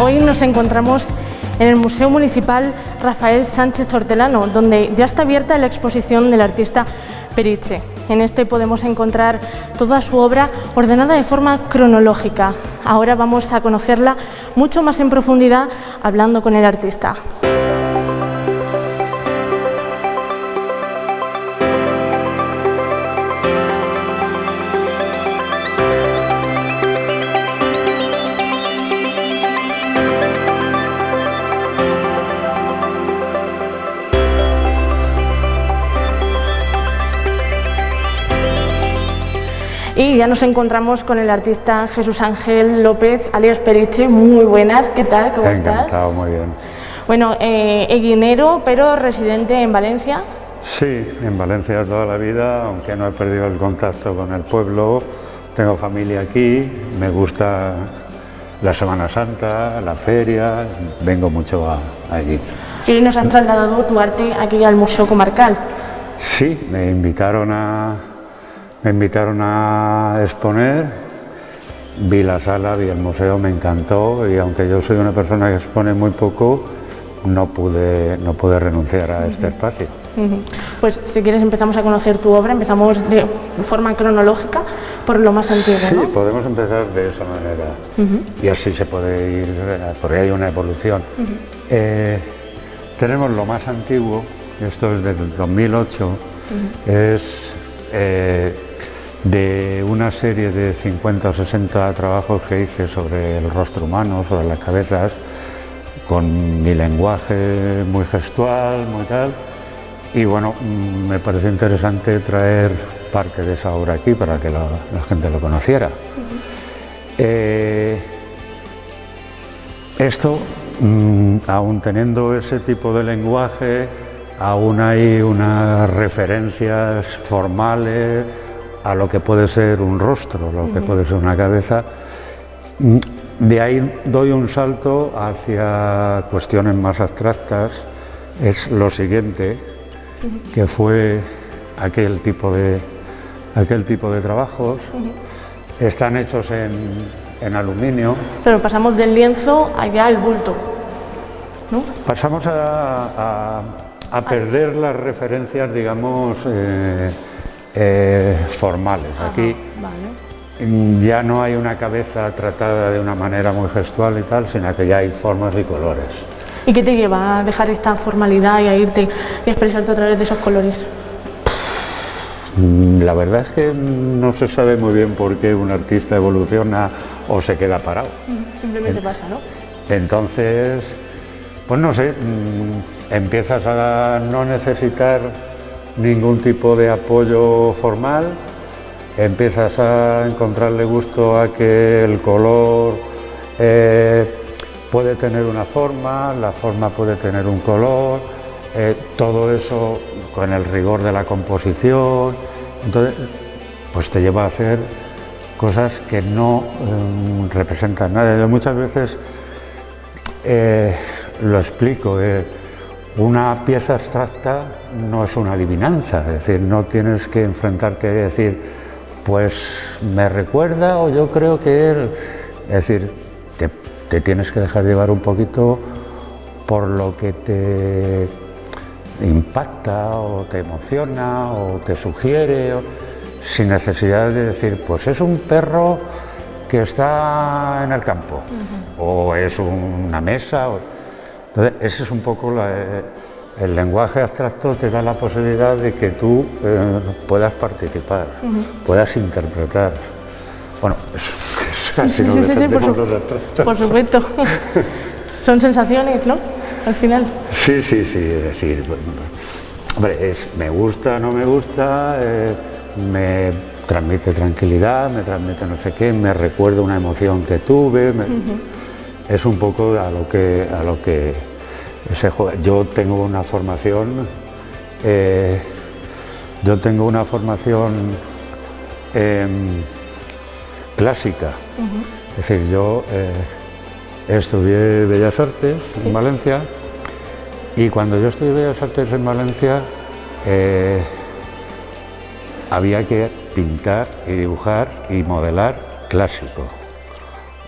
Hoy nos encontramos en el Museo Municipal Rafael Sánchez Hortelano, donde ya está abierta la exposición del artista Periche. En este podemos encontrar toda su obra ordenada de forma cronológica. Ahora vamos a conocerla mucho más en profundidad hablando con el artista. Y ya nos encontramos con el artista Jesús Ángel López, alias Periche. Muy buenas, ¿qué tal? ¿Cómo estás? Encantado, muy bien. Bueno, eguinero, pero residente en Valencia. Sí, en Valencia toda la vida, aunque no he perdido el contacto con el pueblo. Tengo familia aquí, me gusta la Semana Santa, la feria, vengo mucho allí. Y hoy nos has trasladado tu arte aquí al Museo Comarcal. Sí, me invitaron a exponer, vi la sala, vi el museo, me encantó y aunque yo soy una persona que expone muy poco, no pude renunciar a este espacio. Pues si quieres empezamos a conocer tu obra, empezamos de forma cronológica por lo más antiguo, Sí, ¿no? podemos empezar de esa manera y así se puede ir, porque hay una evolución. Tenemos lo más antiguo, esto es del 2008, es de una serie de 50 o 60 trabajos que hice sobre el rostro humano, sobre las cabezas, con mi lenguaje muy gestual, muy tal, y bueno, me pareció interesante traer parte de esa obra aquí para que la gente lo conociera. Esto, aún teniendo ese tipo de lenguaje, aún hay unas referencias formales a lo que puede ser un rostro, lo que puede ser una cabeza. De ahí doy un salto hacia cuestiones más abstractas. Es lo siguiente, que fue aquel tipo de trabajos. Están hechos en aluminio. Pero pasamos del lienzo allá al bulto, ¿no? Pasamos a perder las referencias, digamos, formales. Aquí ya no hay una cabeza tratada de una manera muy gestual y tal, sino que ya hay formas y colores. ¿Y qué te lleva a dejar esta formalidad y a irte y expresarte a través de esos colores? La verdad es que no se sabe muy bien por qué un artista evoluciona o se queda parado. Simplemente pasa, ¿no? Entonces, pues no sé, empiezas a no necesitar ningún tipo de apoyo formal, empiezas a encontrarle gusto a que el color puede tener una forma, la forma puede tener un color, todo eso con el rigor de la composición. Entonces, pues te lleva a hacer cosas que no representan nada. Yo muchas veces lo explico, una pieza abstracta no es una adivinanza, es decir, no tienes que enfrentarte a decir, pues me recuerda o yo creo que es decir, te tienes que dejar llevar un poquito por lo que te impacta o te emociona o te sugiere, sin necesidad de decir, pues es un perro que está en el campo o es una mesa. Entonces, ese es un poco el lenguaje abstracto, te da la posibilidad de que tú puedas participar, puedas interpretar. Bueno, así nos defendemos los abstractos. Por supuesto. Son sensaciones, ¿no? Al final. Sí, es decir, hombre, me gusta, no me gusta, me transmite tranquilidad, me transmite no sé qué, me recuerda una emoción que tuve. Es un poco a lo que se juega. Yo tengo una formación clásica. Es decir, yo estudié Bellas Artes en Valencia, y cuando yo estudié Bellas Artes en Valencia había que pintar y dibujar y modelar clásico.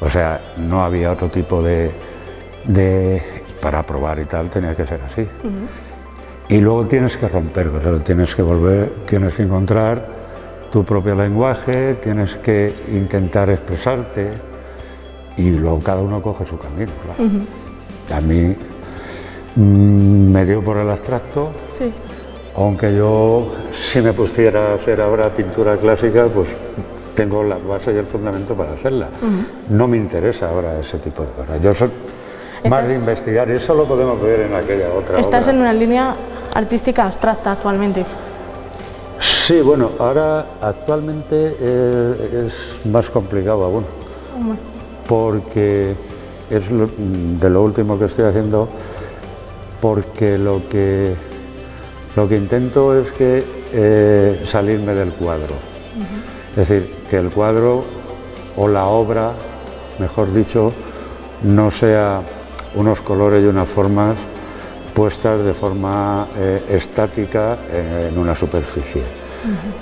O sea, no había otro tipo de para probar y tal tenía que ser así. Y luego tienes que romper, o sea, tienes que encontrar tu propio lenguaje, tienes que intentar expresarte y luego cada uno coge su camino. Claro. A mí me dio por el abstracto, Sí. aunque yo, si me pusiera a hacer ahora pintura clásica, pues tengo la base y el fundamento para hacerla. No me interesa ahora ese tipo de cosas. Yo soy más de investigar, y eso lo podemos ver en aquella otra Estás obra. en una línea artística abstracta actualmente. Sí, bueno, ahora actualmente es más complicado aún, porque es de lo último que estoy haciendo, porque lo que intento es que salirme del cuadro. Es decir, que el cuadro o la obra, mejor dicho, no sea unos colores y unas formas puestas de forma estática en una superficie,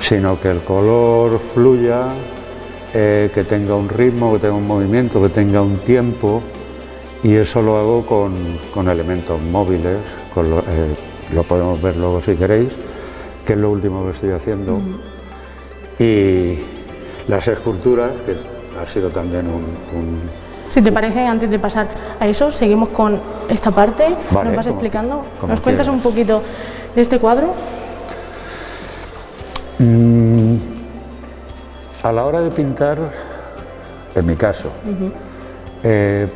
sino que el color fluya, que tenga un ritmo, que tenga un movimiento, que tenga un tiempo, y eso lo hago con elementos móviles, lo podemos ver luego si queréis, que es lo último que estoy haciendo. Y las esculturas, que ha sido también un... Si te parece, antes de pasar a eso, seguimos con esta parte. Vale, Nos vas como- explicando. como ¿Nos cuentas quieras. un poquito de este cuadro? A la hora de pintar, en mi caso,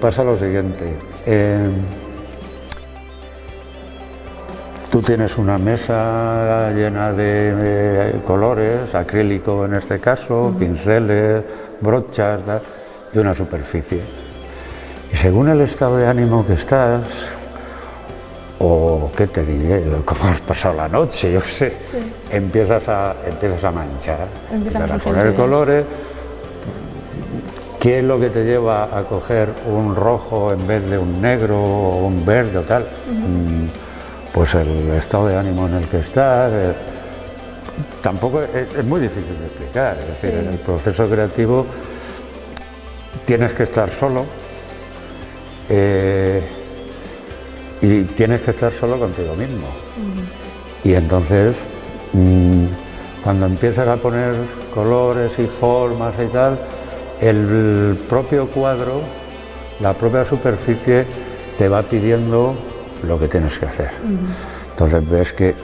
pasa lo siguiente. Tú tienes una mesa llena de colores, acrílico en este caso, pinceles, brochas, de una superficie. Y según el estado de ánimo que estás, o qué te diré, cómo has pasado la noche, yo qué sé, empiezas a manchar, Empiezan a surgir poner ideas. colores. ¿Qué es lo que te lleva a coger un rojo en vez de un negro o un verde o tal? Pues el estado de ánimo en el que estás. Tampoco es muy difícil de explicar, es decir, en el proceso creativo tienes que estar solo. Y tienes que estar solo contigo mismo. Y entonces, cuando empiezas a poner colores y formas y tal, el propio cuadro, la propia superficie, te va pidiendo lo que tienes que hacer. Entonces ves que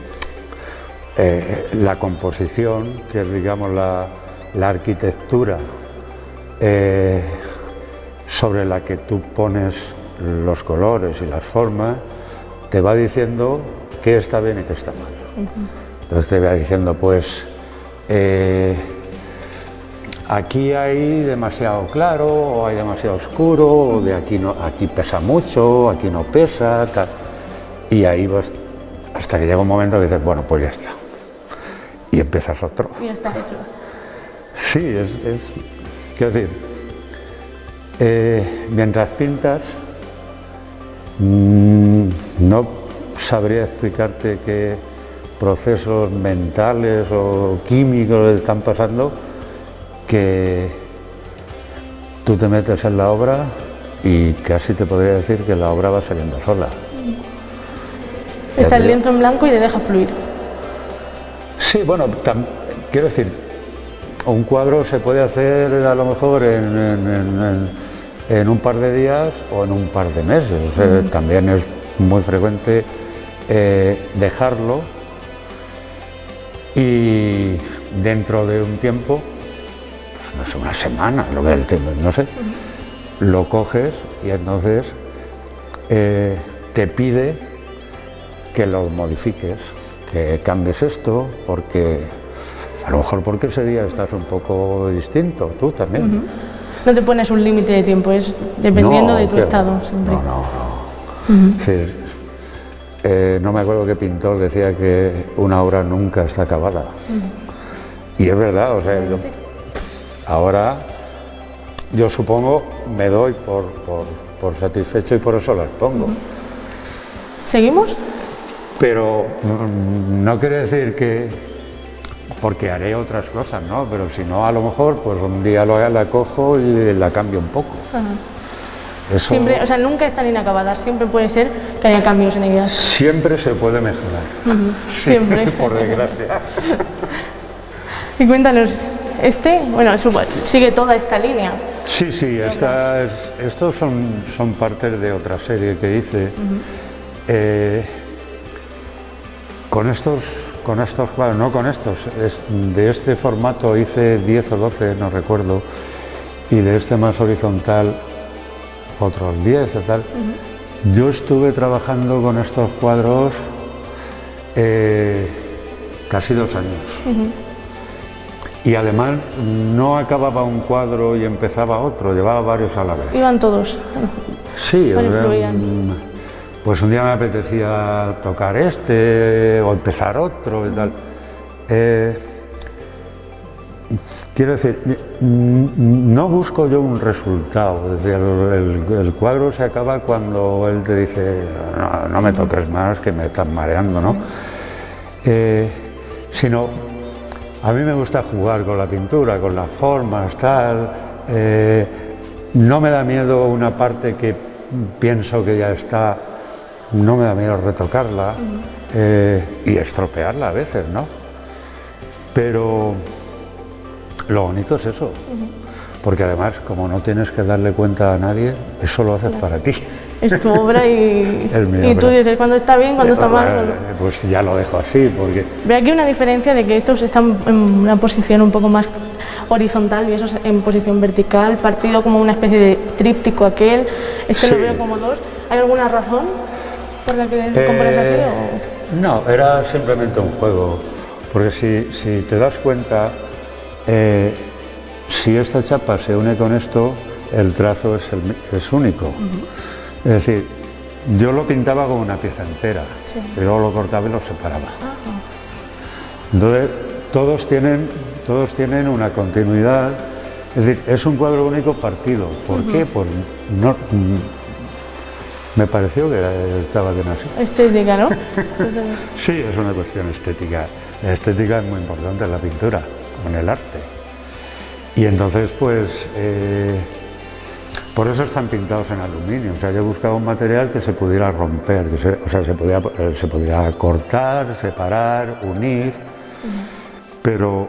la composición, que es, digamos, la arquitectura sobre la que tú pones los colores y las formas, te va diciendo qué está bien y qué está mal. Entonces te va diciendo, pues, aquí hay demasiado claro, o hay demasiado oscuro, o de aquí no, aquí pesa mucho, aquí no pesa, tal. Y ahí vas hasta que llega un momento que dices, bueno, pues ya está. Y empiezas otro. Y está hecho. Sí, quiero decir, mientras pintas, no sabría explicarte qué procesos mentales o químicos están pasando, que tú te metes en la obra y casi te podría decir que la obra va saliendo sola. Está el lienzo en blanco y te deja fluir. Sí, bueno, quiero decir, un cuadro se puede hacer a lo mejor en un par de días o en un par de meses. O sea, también es muy frecuente dejarlo y dentro de un tiempo, pues no sé, una semana, lo que es el tiempo, no sé, lo coges y entonces te pide que lo modifiques, que cambies esto, porque a lo mejor porque ese día estás un poco distinto, tú también. No te pones un límite de tiempo, es dependiendo de tu qué estado va. siempre. No. Es decir, no me acuerdo qué pintor decía que una obra nunca está acabada. Y es verdad, o sea, ahora yo supongo me doy por satisfecho y por eso las pongo. ¿Seguimos? Pero no quiere decir que, porque haré otras cosas, ¿no? Pero si no, a lo mejor, pues un día la cojo y la cambio un poco. Eso Siempre, o sea, nunca están inacabadas, siempre puede ser que haya cambios en ellas. siempre se puede mejorar. Siempre. Por desgracia. Y cuéntanos, bueno, sigue toda esta línea. Sí, estos son partes de otra serie que hice. Con estos cuadros, no con estos, de este formato hice 10 o 12, no recuerdo, y de este más horizontal otros 10 o tal. Yo estuve trabajando con estos cuadros casi 2 años. Y además no acababa un cuadro y empezaba otro, llevaba varios a la vez. Iban todos. Sí, fluían. pues un día me apetecía tocar o empezar otro y tal. Quiero decir, no busco yo un resultado, es decir, el cuadro se acaba cuando él te dice no me toques más, que me estás mareando, ¿no? Sino, a mí me gusta jugar con la pintura, con las formas, tal. No me da miedo una parte que pienso que ya está, no me da miedo retocarla y estropearla a veces, ¿no? Pero lo bonito es eso, porque además, como no tienes que darle cuenta a nadie, eso lo haces para ti. Es tu obra y tú obra. dices cuándo está bien, cuándo está mal. Pues ya lo dejo así, porque... Ve aquí una diferencia de que estos están en una posición un poco más horizontal y esos en posición vertical, partido como una especie de tríptico aquel. Sí. Lo veo como dos. ¿Hay alguna razón por la que compones así? No, era simplemente un juego, porque si te das cuenta, si esta chapa se une con esto, el trazo es único. Es decir, yo lo pintaba como una pieza entera, Sí. y luego lo cortaba y lo separaba. Entonces, todos tienen una continuidad, es decir, es un cuadro único partido. ¿Por qué? Pues no, me pareció que estaba bien así. Estética, ¿no? Sí, es una cuestión estética. La estética es muy importante en la pintura, en el arte. Y entonces, pues, por eso están pintados en aluminio. O sea, yo buscaba un material que se pudiera romper, se pudiera cortar, separar, unir, pero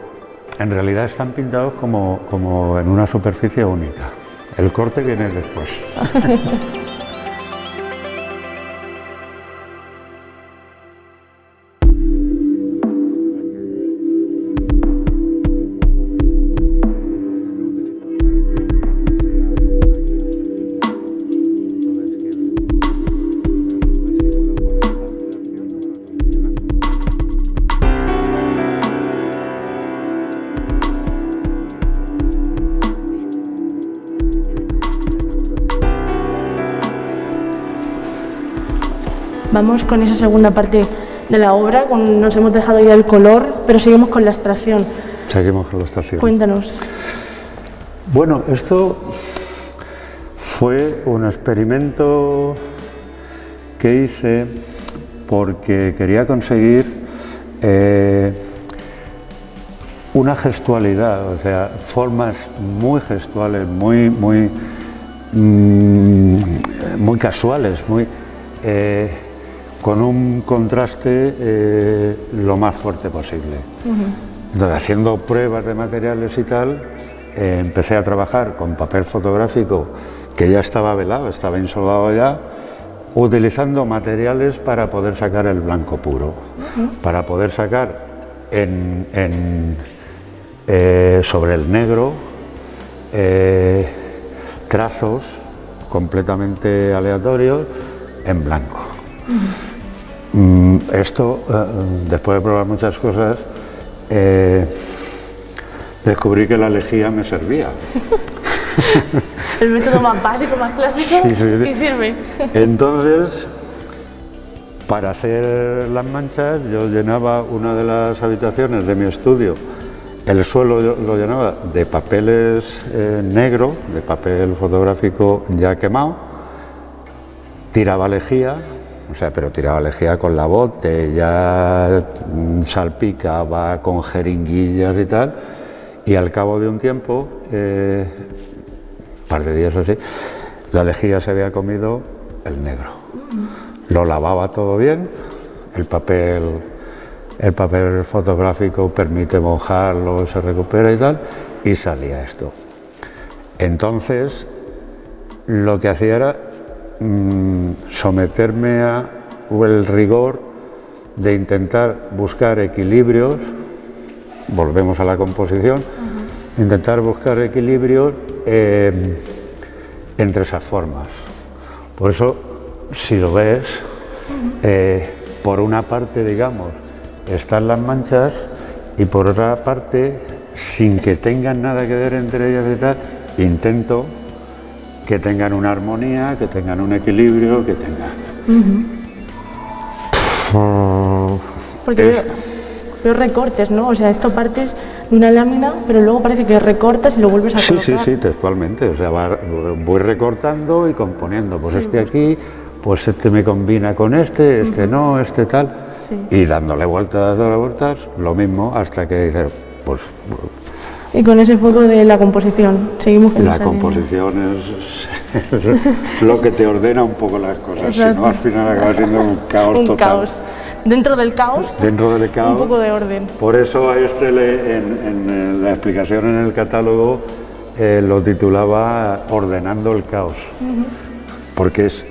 en realidad están pintados como en una superficie única. El corte viene después. Vamos con esa segunda parte de la obra, nos hemos dejado ya el color, pero seguimos con la abstracción. Seguimos con la abstracción. Cuéntanos. Bueno, esto fue un experimento que hice porque quería conseguir una gestualidad, o sea, formas muy gestuales, muy casuales, con un contraste lo más fuerte posible. Entonces, haciendo pruebas de materiales y tal, empecé a trabajar con papel fotográfico que ya estaba velado, estaba insoldado ya, utilizando materiales para poder sacar el blanco puro, para poder sacar sobre el negro trazos completamente aleatorios en blanco. Esto, después de probar muchas cosas, descubrí que la lejía me servía. El método más básico, más clásico, Sí. y sirve. Entonces, para hacer las manchas, yo llenaba una de las habitaciones de mi estudio, el suelo lo llenaba de papeles negro, de papel fotográfico ya quemado, tiraba lejía, pero tiraba lejía con la botella, salpicaba con jeringuillas y tal, y al cabo de un tiempo, un par de días o así, La lejía se había comido el negro. Lo lavaba todo bien, el papel fotográfico permite mojarlo, se recupera y tal, y salía esto. Entonces, lo que hacía era someterme a el rigor de intentar buscar equilibrios, volvemos a la composición, intentar buscar equilibrios entre esas formas. Por eso, si lo ves, por una parte, digamos, están las manchas y por otra parte, sin que tengan nada que ver entre ellas y tal, intento que tengan una armonía, que tengan un equilibrio, que tengan... Porque veo recortes, ¿no? O sea, esto partes de una lámina, pero luego parece que recortas y lo vuelves a colocar. Sí, textualmente. O sea, voy recortando y componiendo. Pues este aquí, pues este me combina con este no, este tal. Sí. Y dándole vueltas, lo mismo, hasta que dices, pues... Y con ese foco de la composición, seguimos con la composición es lo que te ordena un poco las cosas, si no al final acaba siendo un caos total. Caos. Dentro del caos, un poco de orden. Por eso a en la explicación en el catálogo lo titulaba Ordenando el caos, porque es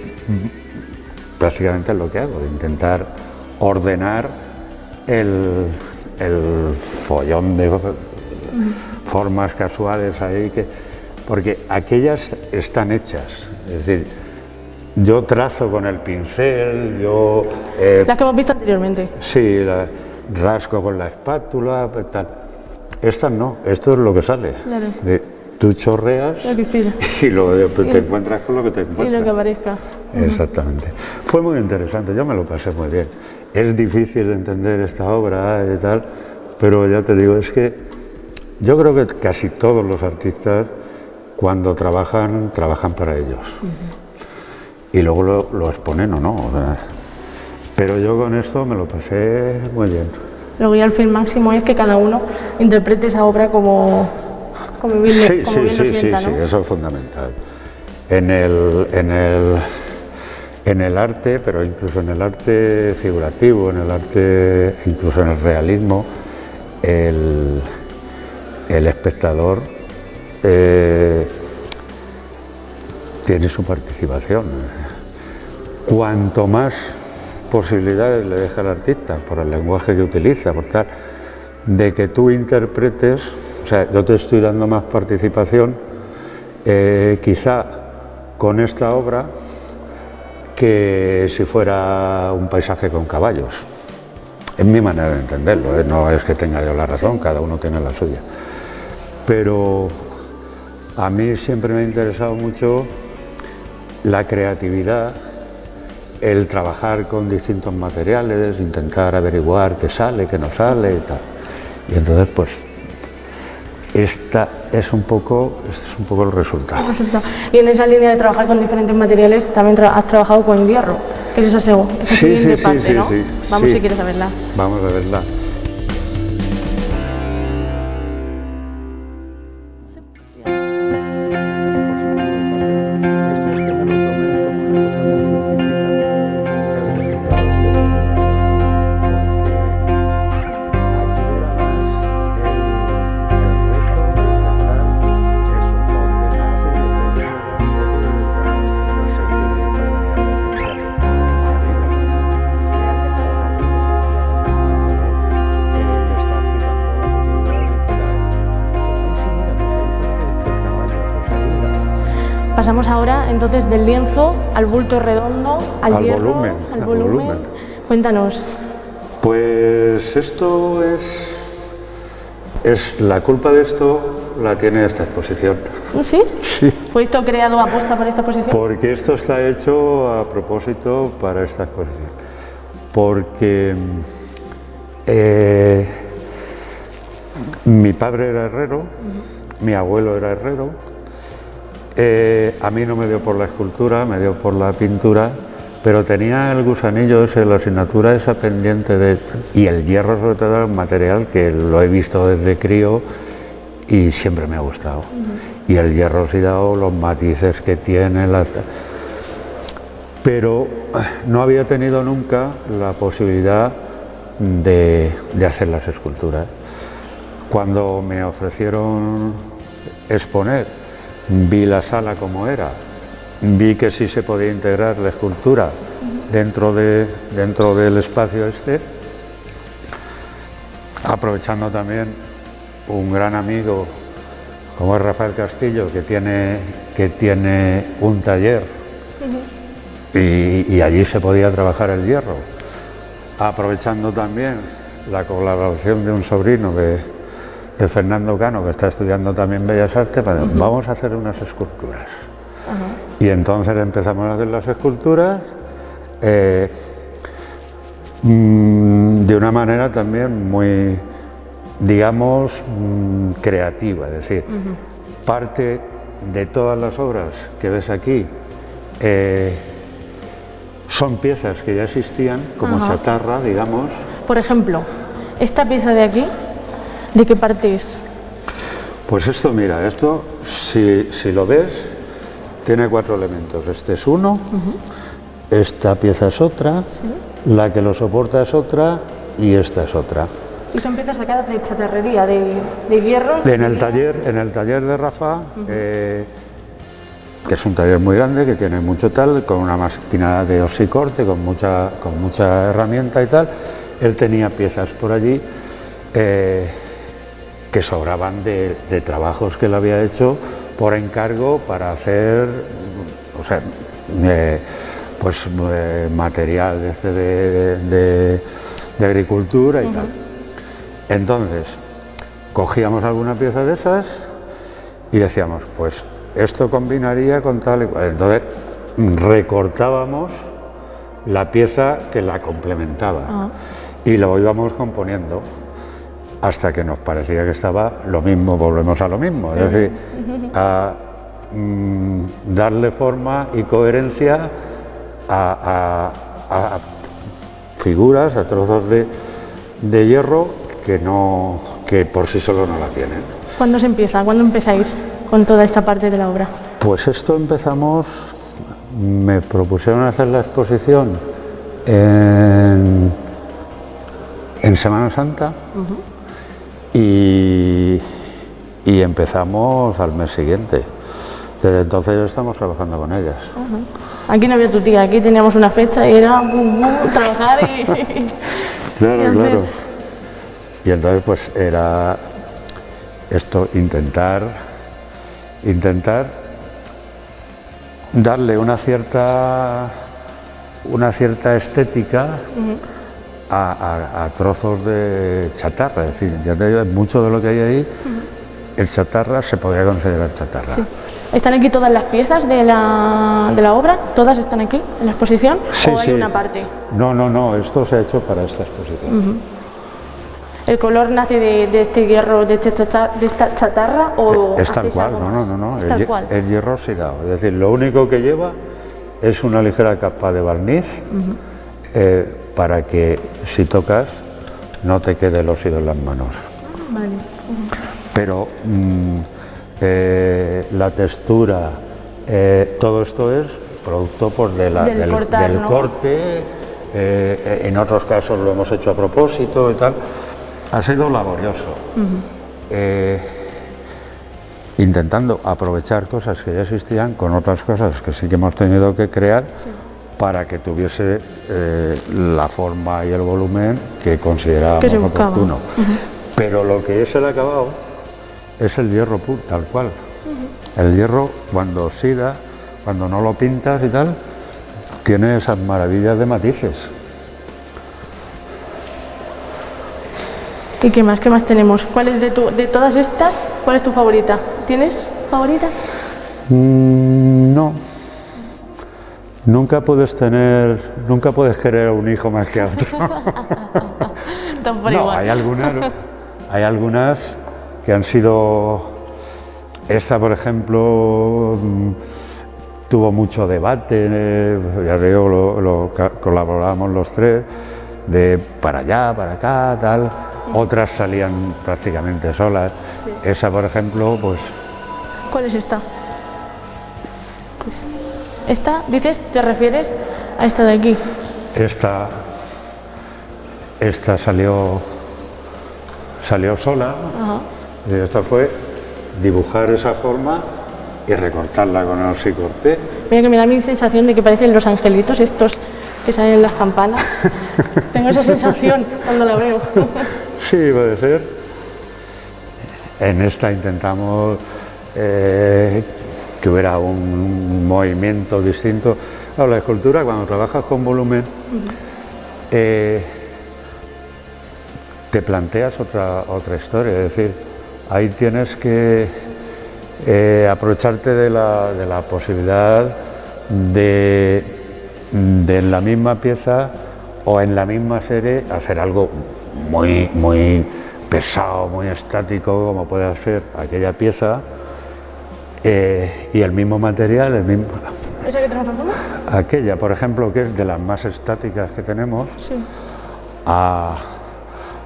prácticamente lo que hago, de intentar ordenar el follón de formas casuales ahí, porque aquellas están hechas, es decir, yo trazo con el pincel, las que hemos visto anteriormente. Sí, rasco con la espátula, tal. Estas no, esto es lo que sale. Claro. Tú chorreas y te encuentras con lo que te encuentras. Y lo que aparezca. Exactamente. Fue muy interesante, yo me lo pasé muy bien. Es difícil de entender esta obra y tal, pero ya te digo, es que yo creo que casi todos los artistas, cuando trabajan para ellos. Y luego lo exponen o no. O sea, pero yo con esto me lo pasé muy bien. Luego ya el fin máximo es que cada uno interprete esa obra como bien lo sienta, ¿no? Sí, eso es fundamental. En el arte, pero incluso en el arte figurativo, en el arte, incluso en el realismo, el espectador tiene su participación. Cuanto más posibilidades le deja al artista, por el lenguaje que utiliza, por tal, de que tú interpretes, o sea, yo te estoy dando más participación, quizá con esta obra, que si fuera un paisaje con caballos. Es mi manera de entenderlo, no es que tenga yo la razón, cada uno tiene la suya. Pero a mí siempre me ha interesado mucho la creatividad, el trabajar con distintos materiales, intentar averiguar qué sale, qué no sale y tal. Y entonces, pues, este es un poco el resultado. Y en esa línea de trabajar con diferentes materiales, también has trabajado con hierro, que es esa siguiente parte, ¿no? Vamos, si quieres a verla. Vamos a verla. Pasamos ahora entonces del lienzo al bulto redondo, al hierro, al volumen. Cuéntanos. Pues esto es la culpa de esto la tiene esta exposición. ¿Sí? Sí. ¿Fue esto creado a posta para esta exposición? Porque esto está hecho a propósito para esta exposición. Porque mi padre era herrero, mi abuelo era herrero. A mí no me dio por la escultura, me dio por la pintura, pero tenía el gusanillo ese, la asignatura esa pendiente y el hierro sobre todo era un material que lo he visto desde crío y siempre me ha gustado. y el hierro oxidado, los matices que tiene, pero no había tenido nunca la posibilidad de hacer las esculturas. Cuando me ofrecieron exponer, vi la sala como era, vi que sí se podía integrar la escultura dentro del espacio este, aprovechando también un gran amigo como es Rafael Castillo, que tiene un taller y allí se podía trabajar el hierro, aprovechando también la colaboración de un sobrino de Fernando Cano, que está estudiando también Bellas Artes, vamos a hacer unas esculturas. Y entonces empezamos a hacer las esculturas de una manera también muy, digamos, creativa, es decir, parte de todas las obras que ves aquí son piezas que ya existían, como chatarra, digamos. Por ejemplo, esta pieza de aquí, ¿de qué parte es? Pues esto, mira, esto, si lo ves, tiene 4 elementos. Este es uno, esta pieza es otra, la que lo soporta es otra y esta es otra. Y son piezas sacadas de chatarrería, de hierro. En el taller de Rafa, que es un taller muy grande, que tiene mucho tal, con una máquina de oxicorte, con mucha herramienta y tal, él tenía piezas por allí que sobraban de trabajos que él había hecho por encargo para hacer, o sea, material de agricultura y tal. Entonces, cogíamos alguna pieza de esas y decíamos, pues esto combinaría con tal y cual. Entonces, recortábamos la pieza que la complementaba y lo íbamos componiendo hasta que nos parecía que estaba lo mismo, volvemos a lo mismo, es decir, a darle forma y coherencia a figuras, a trozos de hierro que por sí solo no la tienen. ¿Cuándo se empieza? ¿Cuándo empezáis con toda esta parte de la obra? Pues esto empezamos, me propusieron hacer la exposición en Semana Santa y empezamos al mes siguiente. Desde entonces ya estamos trabajando con ellas. Aquí no había tu tía, aquí teníamos una fecha y era trabajar y... Claro, claro. Y entonces pues era esto, intentar darle una cierta estética a trozos de chatarra, es decir, ya te digo, mucho de lo que hay ahí, el chatarra se podría considerar chatarra. Sí. ¿Están aquí todas las piezas de la obra? ¿Todas están aquí en la exposición? Sí, ¿O hay una parte? No, esto se ha hecho para esta exposición. ¿El color nace de este hierro, de esta chatarra o es tal cual? No. ¿Es tal cual? Es hierro oxidado, es decir, lo único que lleva es una ligera capa de barniz para que si tocas no te quede el óxido en las manos. Vale. Pero la textura, todo esto es producto pues, del corte, en otros casos lo hemos hecho a propósito y tal. Ha sido laborioso, intentando aprovechar cosas que ya existían con otras cosas que sí que hemos tenido que crear para que tuviese la forma y el volumen que considerábamos oportuno. Pero lo que es el acabado es el hierro puro, tal cual. El hierro, cuando oxida, cuando no lo pintas y tal, tiene esas maravillas de matices. ¿Y qué más tenemos? ¿Cuál es de todas estas, cuál es tu favorita? ¿Tienes favorita? No. Nunca puedes querer un hijo más que a otro. No, hay algunas que han sido. Esta, por ejemplo, tuvo mucho debate, ya digo, colaborábamos los tres, de para allá, para acá, tal. Otras salían prácticamente solas. Esa, por ejemplo, pues ¿Cuál es esta? ¿Esta, dices, te refieres a esta de aquí? Esta salió sola. Ajá. Y esto fue dibujar esa forma y recortarla con el psicorté. Mira que me da mi sensación de que parecen los angelitos estos que salen en las campanas. Tengo esa sensación cuando la veo. Sí, puede ser. En esta intentamos que hubiera un movimiento distinto. Claro, la escultura, cuando trabajas con volumen, te planteas otra historia. Es decir, ahí tienes que aprovecharte de la posibilidad de en la misma pieza o en la misma serie hacer algo muy pesado, muy estático, como puede ser aquella pieza, y el mismo material, ¿Esa que tenemos al fondo? aquella, por ejemplo, que es de las más estáticas que tenemos, Sí. a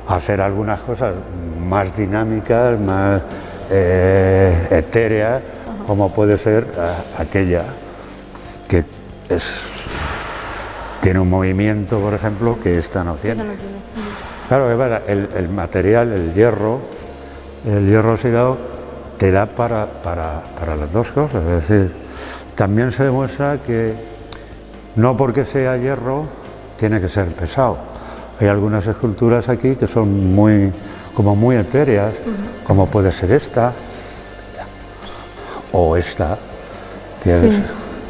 hacer algunas cosas más dinámicas, más etéreas, como puede ser aquella, que tiene un movimiento, por ejemplo, que esta no tiene. Esa no tiene. Claro, el material, el hierro oxidado, te da para las dos cosas. Es decir, también se demuestra que no porque sea hierro tiene que ser pesado. Hay algunas esculturas aquí que son muy etéreas, como puede ser esta o esta, que Sí.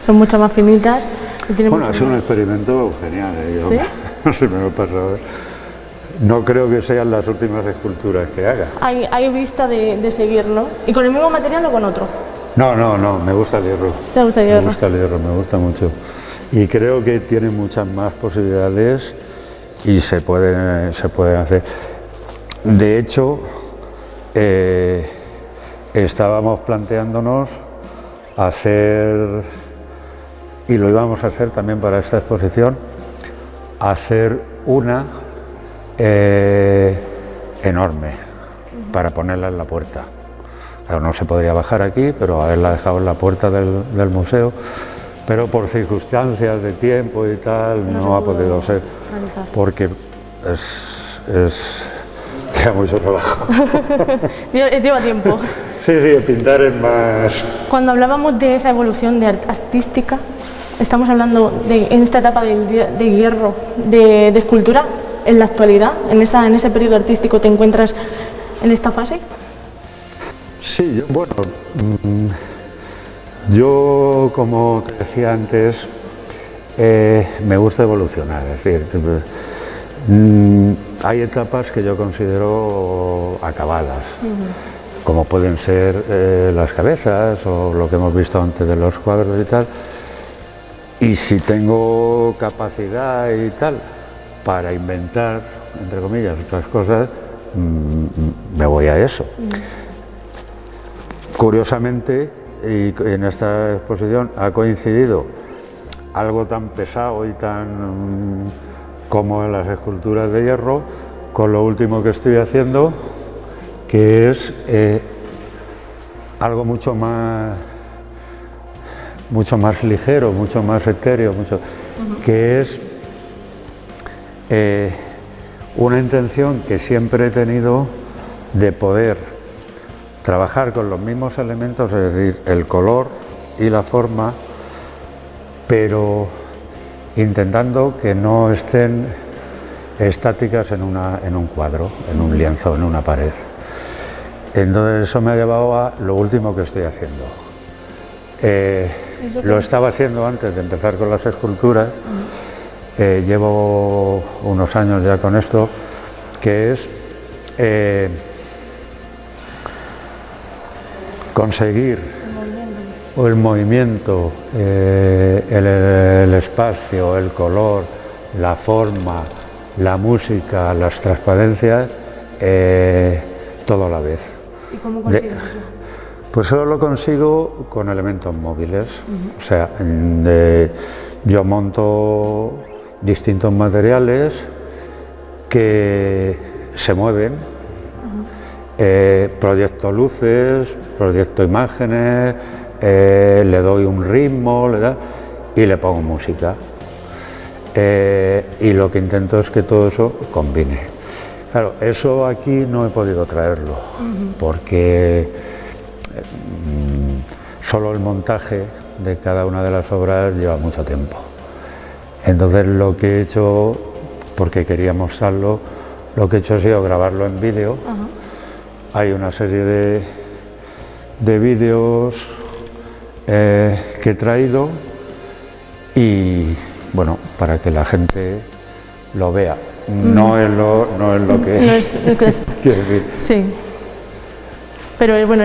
Son mucho más finitas y tienen bueno, mucho es un más. experimento genial. Yo, ¿Sí? no se me ha pasado. No creo que sean las últimas esculturas que haga. Hay vista de seguir, ¿no? ¿Y con el mismo material o con otro? No, me gusta el hierro. ¿Te gusta el Me hierro? gusta el hierro, me gusta mucho. Y creo que tiene muchas más posibilidades y se pueden hacer. De hecho, estábamos planteándonos hacer, y lo íbamos a hacer también para esta exposición, hacer una enorme para ponerla en la puerta. Claro, no se podría bajar aquí, pero haberla dejado en la puerta del museo, pero por circunstancias de tiempo y tal no ha podido ser, realizar. porque queda mucho trabajo. Lleva tiempo. Sí, pintar es más... Cuando hablábamos de esa evolución artística, estamos hablando en esta etapa de hierro, de escultura, en la actualidad, en ese periodo artístico, ¿te encuentras en esta fase? Sí, yo como te decía antes, me gusta evolucionar, es decir, hay etapas que yo considero acabadas, como pueden ser las cabezas o lo que hemos visto antes de los cuadros y tal, y si tengo capacidad y tal para inventar, entre comillas, otras cosas, me voy a eso. Curiosamente, y en esta exposición ha coincidido algo tan pesado y tan como en las esculturas de hierro con lo último que estoy haciendo, que es algo mucho más ligero, mucho más etéreo, que es una intención que siempre he tenido de poder trabajar con los mismos elementos, es decir, el color y la forma, pero intentando que no estén estáticas en un cuadro, en un lienzo, en una pared. Entonces eso me ha llevado a lo último que estoy haciendo. Lo estaba haciendo antes de empezar con las esculturas, llevo unos años ya con esto, que es conseguir el movimiento, el espacio, el color, la forma, la música, las transparencias, todo a la vez. ¿Y cómo consigues eso? Pues solo lo consigo con elementos móviles, o sea, yo monto distintos materiales que se mueven proyecto luces, proyecto imágenes, le doy un ritmo, y le pongo música. Y lo que intento es que todo eso combine. Claro, eso aquí no he podido traerlo, porque solo el montaje de cada una de las obras lleva mucho tiempo. Entonces lo que he hecho, porque quería mostrarlo, lo que he hecho ha sido grabarlo en vídeo. Hay una serie de vídeos que he traído y bueno, para que la gente lo vea. No es lo que es. Quiero decir. Sí. Pero bueno,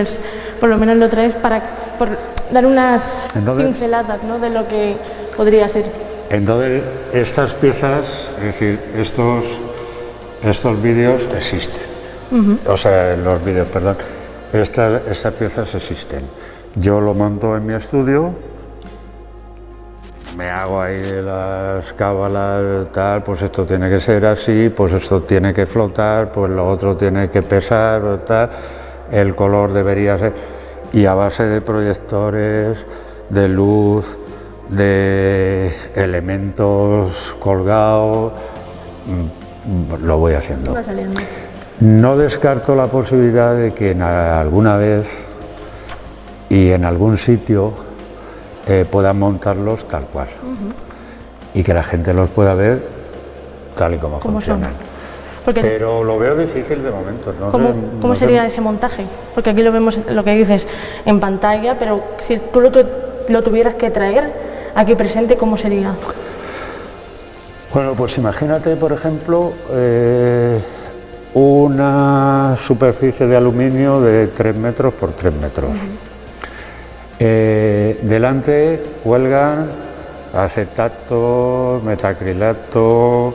por lo menos lo traes por dar unas pinceladas, ¿no?, de lo que podría ser. Entonces, estas piezas, es decir, estos vídeos existen. O sea, los vídeos, perdón. Estas piezas existen. Yo lo monto en mi estudio, me hago ahí las cábalas, tal, pues esto tiene que ser así, pues esto tiene que flotar, pues lo otro tiene que pesar, tal, el color debería ser, y a base de proyectores, de luz, de elementos colgados, lo voy haciendo. Va saliendo. No descarto la posibilidad de que alguna vez y en algún sitio puedan montarlos tal cual y que la gente los pueda ver tal y como funcionan. Pero lo veo difícil de momento. ¿Cómo sería ese montaje? Porque aquí lo vemos, lo que dices, en pantalla, pero si tú lo tuvieras que traer aquí presente, ¿cómo sería? Bueno, pues imagínate, por ejemplo, una superficie de aluminio de 3 metros por 3 metros. Delante cuelgan acetato, metacrilato,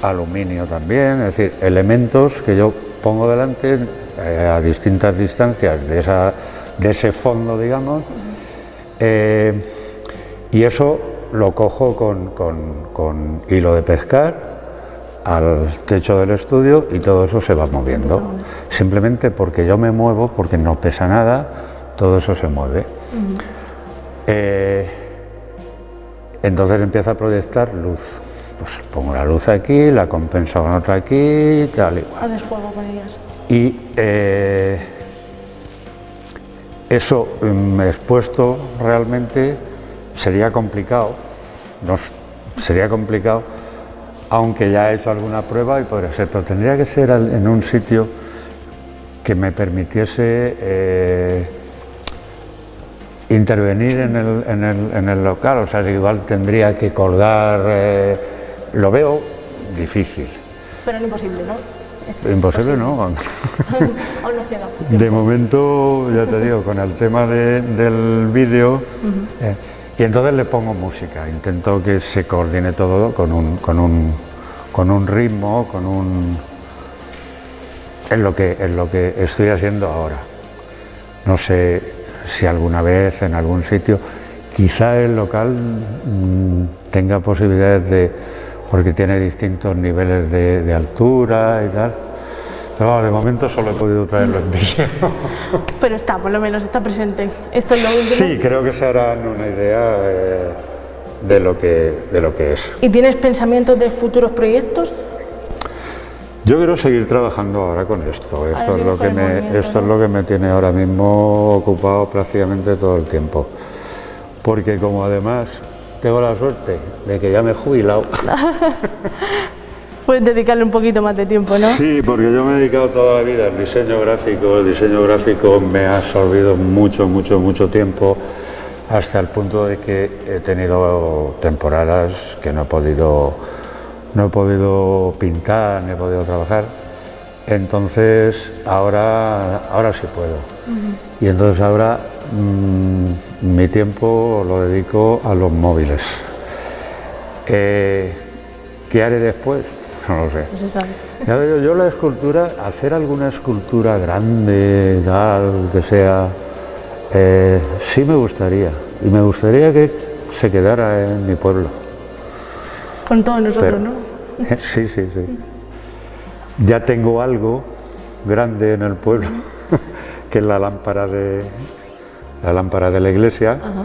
aluminio también, es decir, elementos que yo pongo delante a distintas distancias de ese fondo, digamos, y eso lo cojo con hilo de pescar al techo del estudio y todo eso se va moviendo. Simplemente porque yo me muevo, porque no pesa nada, todo eso se mueve. Entonces empieza a proyectar luz. Pues pongo la luz aquí, la compenso con otra aquí, tal y cual. Haces juego con ellas. Y eso expuesto realmente sería complicado, aunque ya he hecho alguna prueba y podría ser, pero tendría que ser en un sitio que me permitiese intervenir en el local, o sea, igual tendría que colgar, lo veo difícil. Pero no imposible, ¿no? Imposible, ¿no? Aún nos queda tiempo. De momento, ya te digo, con el tema del vídeo, y entonces le pongo música, intento que se coordine todo con un ritmo, en lo que estoy haciendo ahora. No sé si alguna vez en algún sitio, quizá el local tenga posibilidades porque tiene distintos niveles de altura y tal, pero de momento solo he podido traerlo en vídeo. Pero por lo menos está presente. Esto es lo último. Sí, creo que se harán una idea de lo que es. ¿Y tienes pensamientos de futuros proyectos? Yo quiero seguir trabajando ahora con esto. Esto es lo que me tiene ahora mismo ocupado prácticamente todo el tiempo. Porque como además tengo la suerte de que ya me he jubilado. Puedes dedicarle un poquito más de tiempo, ¿no? Sí, porque yo me he dedicado toda la vida al diseño gráfico. El diseño gráfico me ha absorbido mucho tiempo, hasta el punto de que he tenido temporadas que no he podido pintar, no he podido trabajar. Entonces ahora sí puedo. Y entonces ahora mi tiempo lo dedico a los móviles. ¿Qué haré después? No lo sé. No se sabe. Ya digo, yo la escultura, hacer alguna escultura grande, tal, que sea, sí me gustaría. Y me gustaría que se quedara en mi pueblo. Con todos nosotros, ¿no? Sí. Ya tengo algo grande en el pueblo, que es la lámpara de la iglesia. Ajá.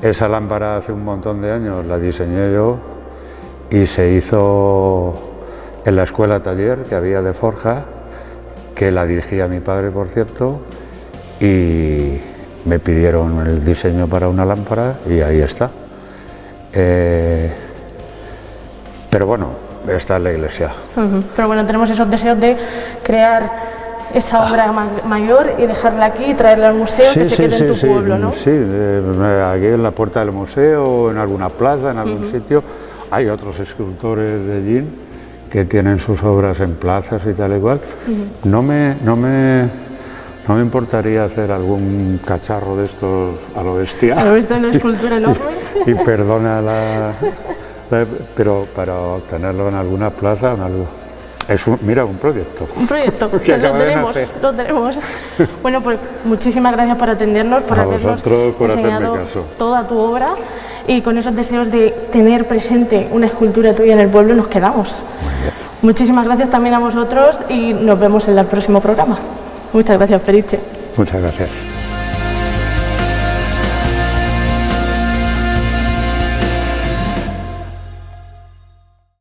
Esa lámpara hace un montón de años la diseñé yo y se hizo en la escuela taller que había de forja, que la dirigía mi padre, por cierto, y me pidieron el diseño para una lámpara y ahí está. Pero bueno, está en la iglesia. Pero bueno, tenemos esos deseos de crear esa obra mayor y dejarla aquí y traerla al museo, que se quede en tu pueblo, ¿no? Sí, aquí en la puerta del museo, en alguna plaza, en algún sitio. Hay otros escultores de Jean que tienen sus obras en plazas y tal y cual. No me importaría hacer algún cacharro de estos a lo bestia. A lo bestia, una escultura enorme. Y perdona pero para tenerlo en alguna plaza, en algo. Mira, un proyecto. Un proyecto, que lo tenemos. Bueno, pues muchísimas gracias por atendernos, por habernos enseñado toda tu obra, y con esos deseos de tener presente una escultura tuya en el pueblo nos quedamos. Muchísimas gracias también a vosotros y nos vemos en el próximo programa. Muchas gracias, Periche. Muchas gracias.